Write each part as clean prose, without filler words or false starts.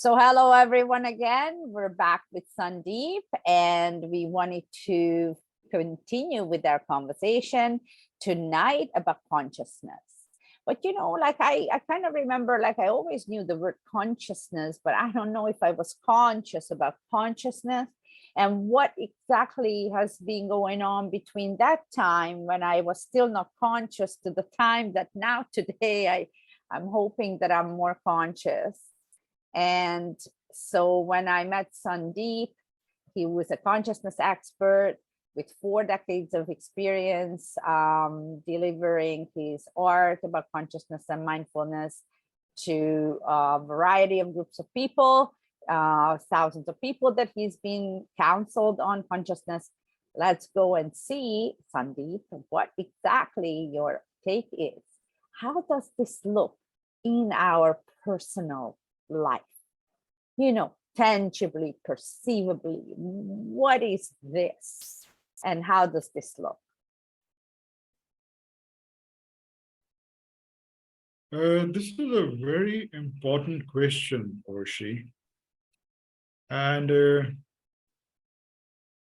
So hello everyone again. We're back with Sandeep and we wanted to continue with our conversation tonight about consciousness. But like I kind of remember, like I always knew the word consciousness, but I don't know if I was conscious about consciousness and what exactly has been going on between that time when I was still not conscious to the time that now today I'm hoping that I'm more conscious. And so when I met Sandeep, he was a consciousness expert with 4 decades of experience delivering his art about consciousness and mindfulness to a variety of groups of people, thousands of people that he's been counseled on consciousness. Let's go and see, Sandeep, what exactly your take is. How does this look in our personal life? Tangibly, perceivably, what is this and how does this look? This is a very important question, Orshi. And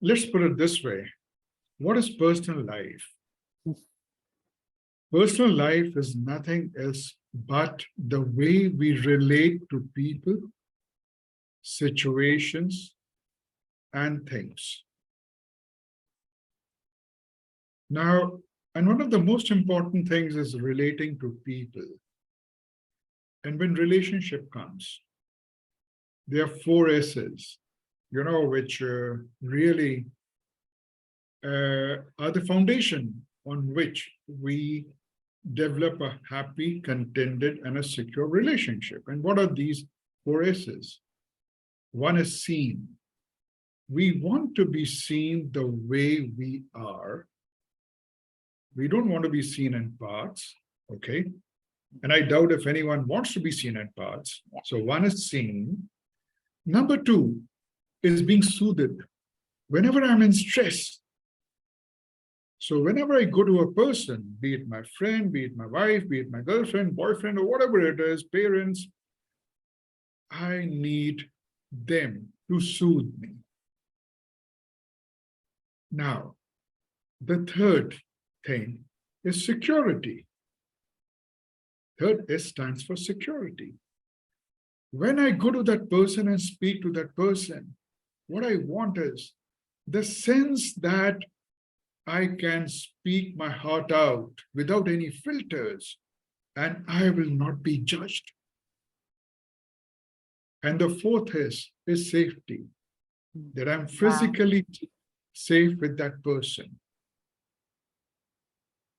let's put it this way. What is personal life? Personal life is nothing else but the way we relate to people, situations, and things. Now, and one of the most important things is relating to people. And when relationship comes, there are 4 S's, which really are the foundation on which we develop a happy, contented, and a secure relationship. And what are these 4 S's? One is seen. We want to be seen the way we are. We don't want to be seen in parts, okay? And I doubt if anyone wants to be seen in parts. Yeah. So one is seen. Number 2 is being soothed. Whenever I'm in stress, so whenever I go to a person, be it my friend, be it my wife, be it my girlfriend, boyfriend, or whatever it is, parents, I need them to soothe me. Now, the third thing is security. Third S stands for security. When I go to that person and speak to that person, what I want is the sense that I can speak my heart out without any filters and I will not be judged. And the fourth is safety, that I'm physically safe with that person.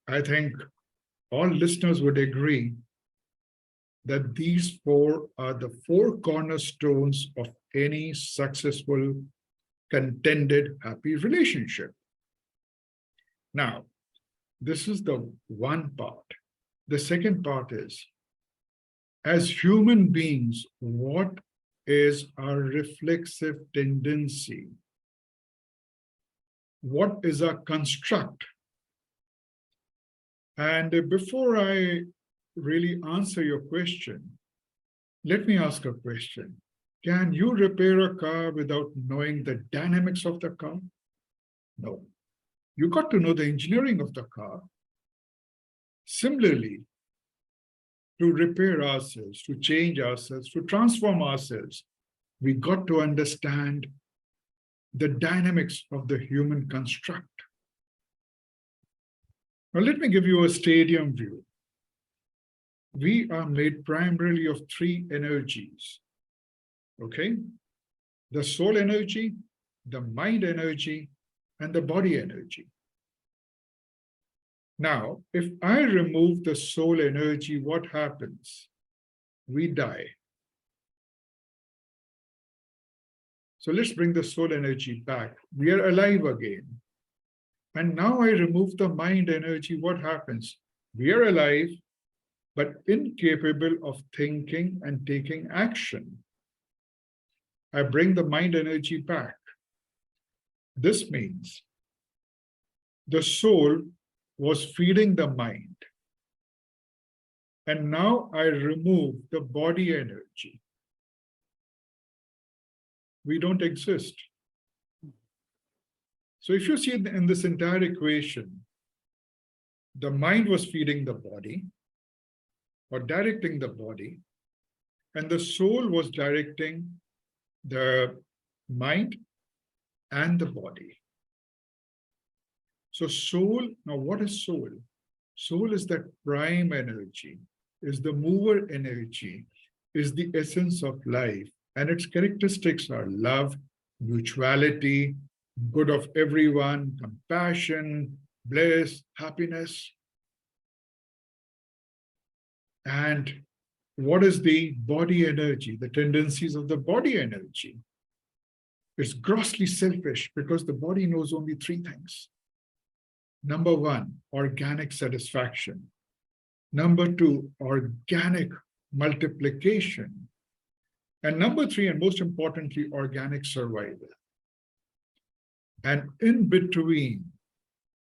I think all listeners would agree that these 4 are the 4 cornerstones of any successful, contented, happy relationship. Now, this is the one part. The second part is, as human beings, what is our reflexive tendency? What is our construct? And before I really answer your question, let me ask a question. Can you repair a car without knowing the dynamics of the car? No. You got to know the engineering of the car. Similarly, to repair ourselves, to change ourselves, to transform ourselves, we got to understand the dynamics of the human construct. Now, let me give you a stadium view. We are made primarily of 3 energies, okay? The soul energy, the mind energy, and the body energy. Now, if I remove the soul energy, what happens? We die. So let's bring the soul energy back. We are alive again. And now I remove the mind energy, what happens? We are alive, but incapable of thinking and taking action. I bring the mind energy back. This means the soul was feeding the mind. And now I remove the body energy. we don't exist. So if you see in this entire equation, the mind was feeding the body or directing the body, and the soul was directing the mind and the body. So soul, now what is soul? Soul is that prime energy, is the mover energy, is the essence of life. And its characteristics are love, mutuality, good of everyone, compassion, bliss, happiness. And what is the body energy, the tendencies of the body energy? It's grossly selfish because the body knows only three things. Number one, organic satisfaction. Number two, organic multiplication. And number three, and most importantly, organic survival. And in between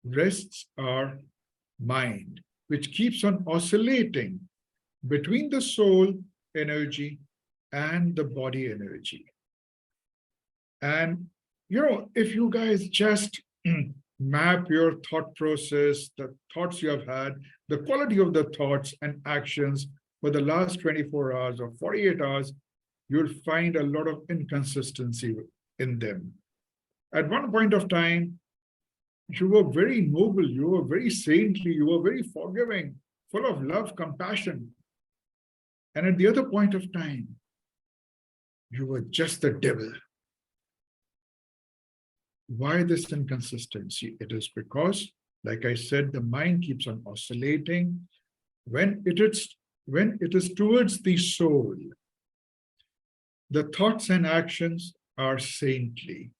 rests our mind, which keeps on oscillating between the soul energy and the body energy. And, if you guys just map your thought process, the thoughts you have had, the quality of the thoughts and actions for the last 24 hours or 48 hours, you'll find a lot of inconsistency in them. At one point of time, you were very noble, you were very saintly, you were very forgiving, full of love, compassion. And at the other point of time, you were just the devil. Why this inconsistency? It is because, like I said, the mind keeps on oscillating. When it is towards the soul, the thoughts and actions are saintly.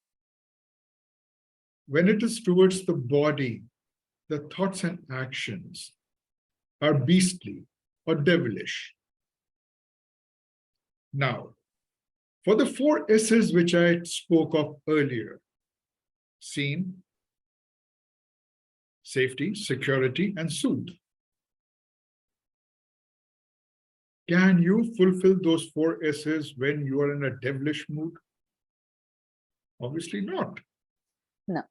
When it is towards the body, the thoughts and actions are beastly or devilish. Now, for the four S's which I spoke of earlier, seen, safety, security, and soothe. Can you fulfill those four S's when you are in a devilish mood? Obviously not. No.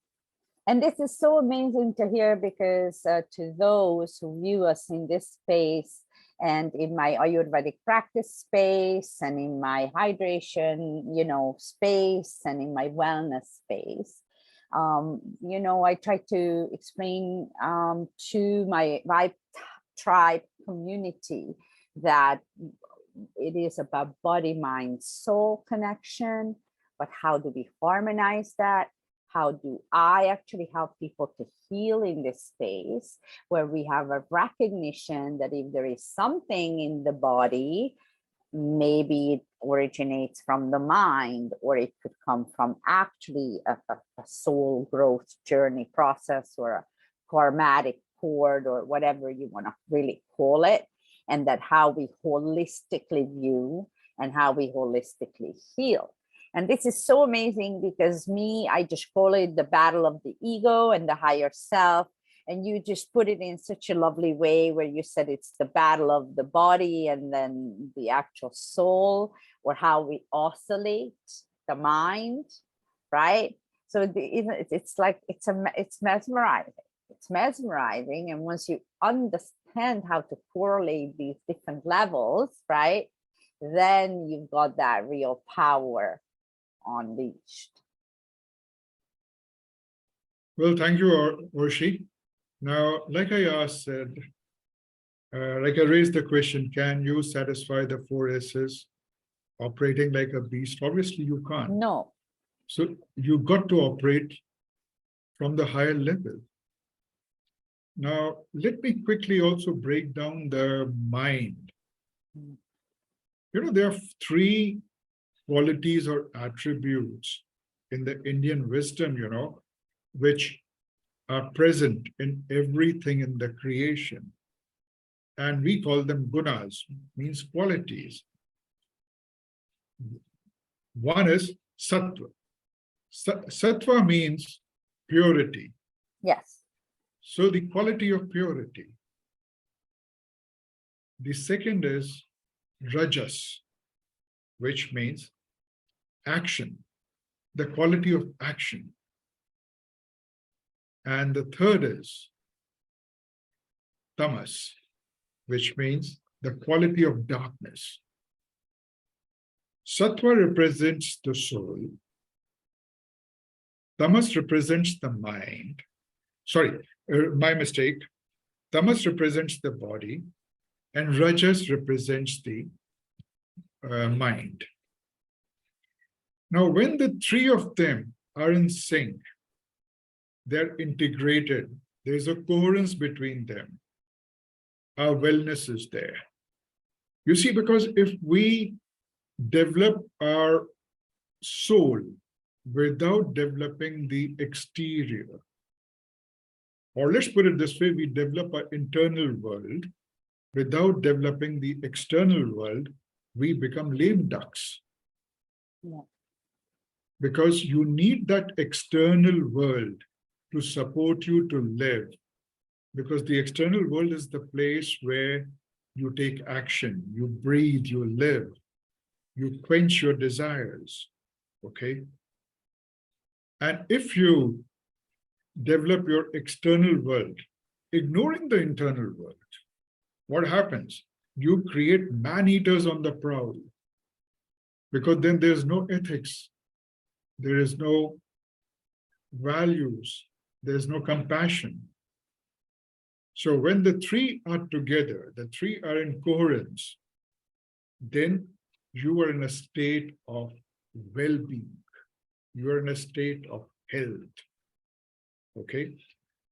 And this is so amazing to hear because to those who view us in this space and in my Ayurvedic practice space and in my hydration, space and in my wellness space, I try to explain to my Vibe Tribe community that it is about body, mind, soul connection, but how do we harmonize that? How do I actually help people to heal in this space where we have a recognition that if there is something in the body, maybe it originates from the mind, or it could come from actually a soul growth journey process or a karmatic cord or whatever you want to really call it. And that how we holistically view and how we holistically heal. And this is so amazing because I just call it the battle of the ego and the higher self. And you just put it in such a lovely way where you said it's the battle of the body and then the actual soul, or how we oscillate the mind, right? So it's like, it's mesmerizing. It's mesmerizing. And once you understand how to correlate these different levels, right, then you've got that real power unleashed. Well, thank you, Orshi. Now, like I said, like I raised the question, can you satisfy the four S's operating like a beast? Obviously, you can't. No. So you got to operate from the higher level. Now, let me quickly also break down the mind. There are three qualities or attributes in the Indian wisdom, which are present in everything in the creation. And we call them gunas, means qualities. One is sattva. Sattva means purity. Yes. So the quality of purity. The second is rajas, which means action, the quality of action. And the third is tamas, which means the quality of darkness. Sattva represents the soul. Tamas represents the mind. Sorry, my mistake. Tamas represents the body, and Rajas represents the mind. Now, when the three of them are in sync, they're integrated, there's a coherence between them. Our wellness is there. You see, because if we develop our soul without developing the exterior, or let's put it this way, we develop our internal world without developing the external world, we become lame ducks. Yeah. Because you need that external world to support you to live. Because the external world is the place where you take action, you breathe, you live, you quench your desires, okay? And if you develop your external world, ignoring the internal world, what happens? You create man-eaters on the prowl, because then there's no ethics, there is no values, there's no compassion. So when the three are together, the three are in coherence, then you are in a state of well-being. You are in a state of health. Okay?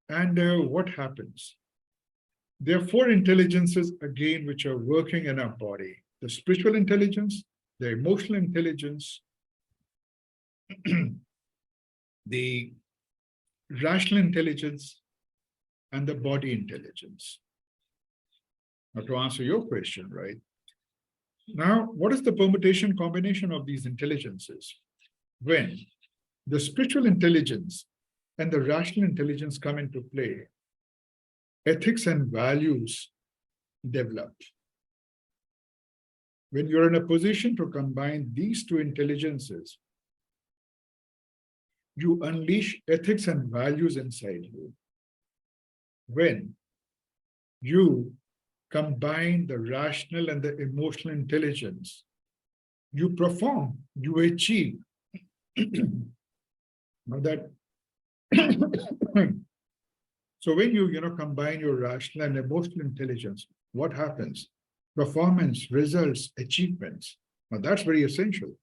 And what happens? There are four intelligences, again, which are working in our body. The spiritual intelligence, the emotional intelligence, the rational intelligence, and the body intelligence. Now, to answer your question, right? Now, what is the permutation combination of these intelligences? When the spiritual intelligence and the rational intelligence come into play, ethics and values develop. When you're in a position to combine these two intelligences, you unleash ethics and values inside you. When you combine the rational and the emotional intelligence, you perform, you achieve. Now that so when you combine your rational and emotional intelligence, what happens? Performance, results, achievements. Now that's very essential,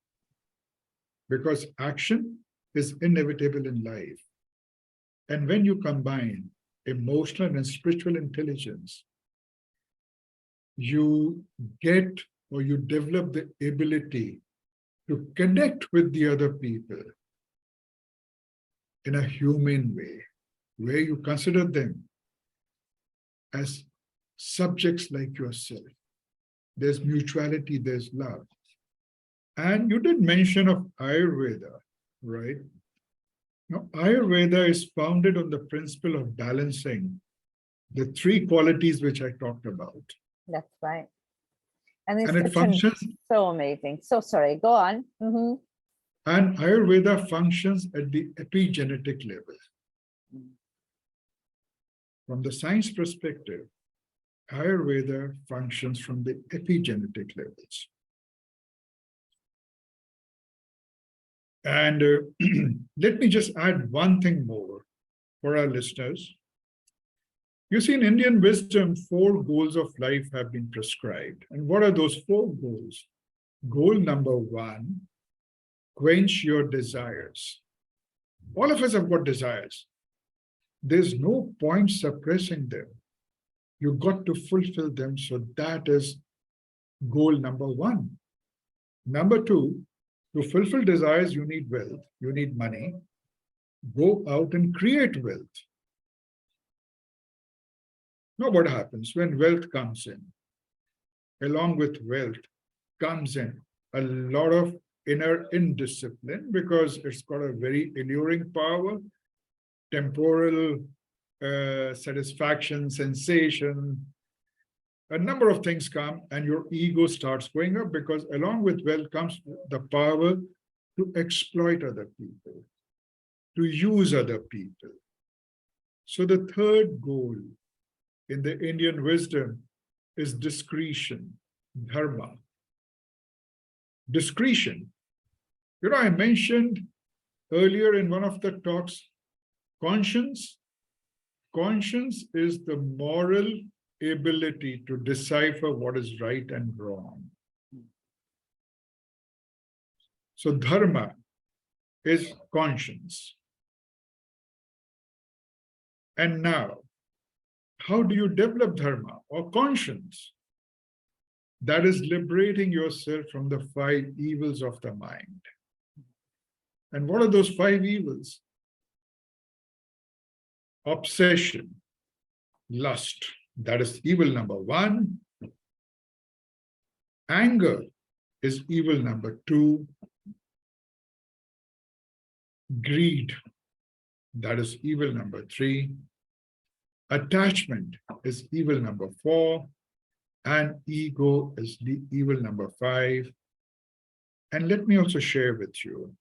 because action is inevitable in life. And when you combine emotional and spiritual intelligence, you get or you develop the ability to connect with the other people in a humane way, where you consider them as subjects like yourself. There's mutuality, there's love. And you did mention of Ayurveda, right? Now, Ayurveda is founded on the principle of balancing the three qualities which I talked about. That's right. And it's And it functions. so amazing. So sorry, go on. Mhm. And Ayurveda functions at the epigenetic level. From the science perspective, Ayurveda functions from the epigenetic levels. And let me just add one thing more for our listeners. You see, in Indian wisdom, 4 goals of life have been prescribed. And what are those 4 goals? Goal number 1, quench your desires. All of us have got desires. There's no point suppressing them. You've got to fulfill them. So that is goal number 1. Number 2, to fulfill desires, you need wealth, you need money. Go out and create wealth. Now, what happens when wealth comes in? Along with wealth comes in a lot of inner indiscipline, because it's got a very alluring power, temporal satisfaction, sensation. A number of things come and your ego starts going up, because along with wealth comes the power to exploit other people, to use other people. So the third goal in the Indian wisdom is discretion, dharma. Discretion. I mentioned earlier in one of the talks, conscience. Conscience is the moral ability to decipher what is right and wrong. So dharma is conscience. And now, how do you develop dharma or conscience? That is liberating yourself from the 5 evils of the mind. And what are those 5 evils? Obsession, lust, that is evil number 1. Anger is evil number 2. Greed, that is evil number 3. Attachment is evil number 4. And ego is the evil number 5. And let me also share with you,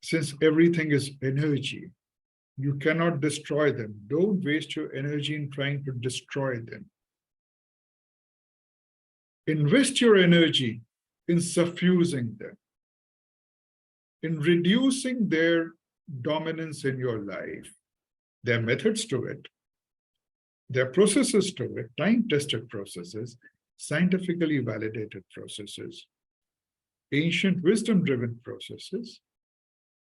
since everything is energy, you cannot destroy them. Don't waste your energy in trying to destroy them. Invest your energy in suffusing them, in reducing their dominance in your life. There are methods to it. There are processes to it, time-tested processes, scientifically validated processes, ancient wisdom-driven processes.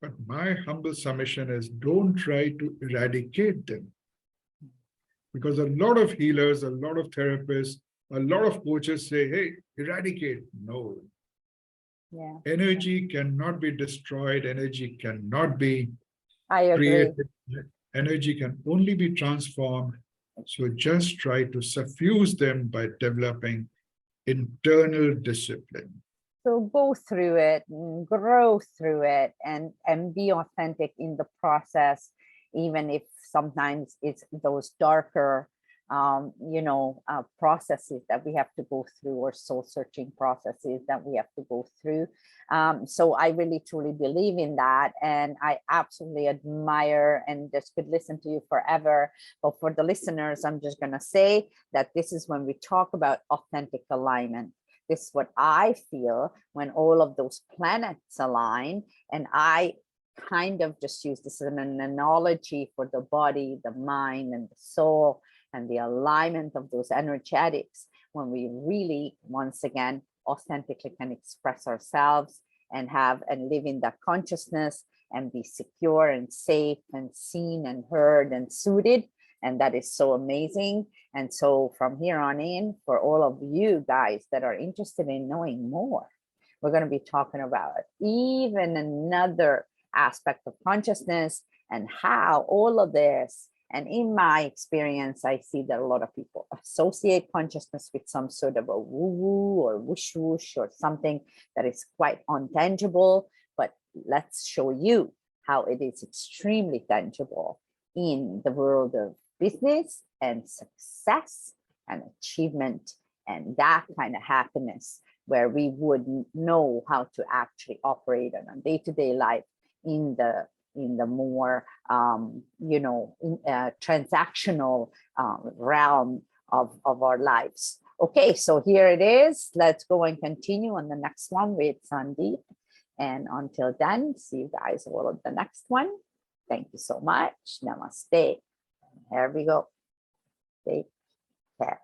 But my humble submission is don't try to eradicate them. Because a lot of healers, a lot of therapists, a lot of coaches say, hey, eradicate. No. Yeah. Energy cannot be destroyed. Energy cannot be I agree. created. Energy can only be transformed. So just try to suffuse them by developing internal discipline. So go through it, and grow through it, and be authentic in the process, even if sometimes it's those darker, processes that we have to go through, or soul-searching processes that we have to go through. So I really truly believe in that, and I absolutely admire, and just could listen to you forever. But for the listeners, I'm just gonna say that this is when we talk about authentic alignment. This is what I feel when all of those planets align. And I kind of just use this as an analogy for the body, the mind, and the soul, and the alignment of those energetics, when we really, once again, authentically can express ourselves and have and live in that consciousness and be secure and safe and seen and heard and suited. And that is so amazing. And so from here on in, for all of you guys that are interested in knowing more, we're going to be talking about even another aspect of consciousness and how all of this. And in my experience, I see that a lot of people associate consciousness with some sort of a woo-woo or whoosh-whoosh or something that is quite untangible. But let's show you how it is extremely tangible in the world of business and success and achievement and that kind of happiness, where we would know how to actually operate on a day-to-day life in the more transactional realm of our lives. Okay, so here it is. Let's go and continue on the next one with Sandeep. And until then, see you guys all on the next one. Thank you so much. Namaste. Here we go. Take care.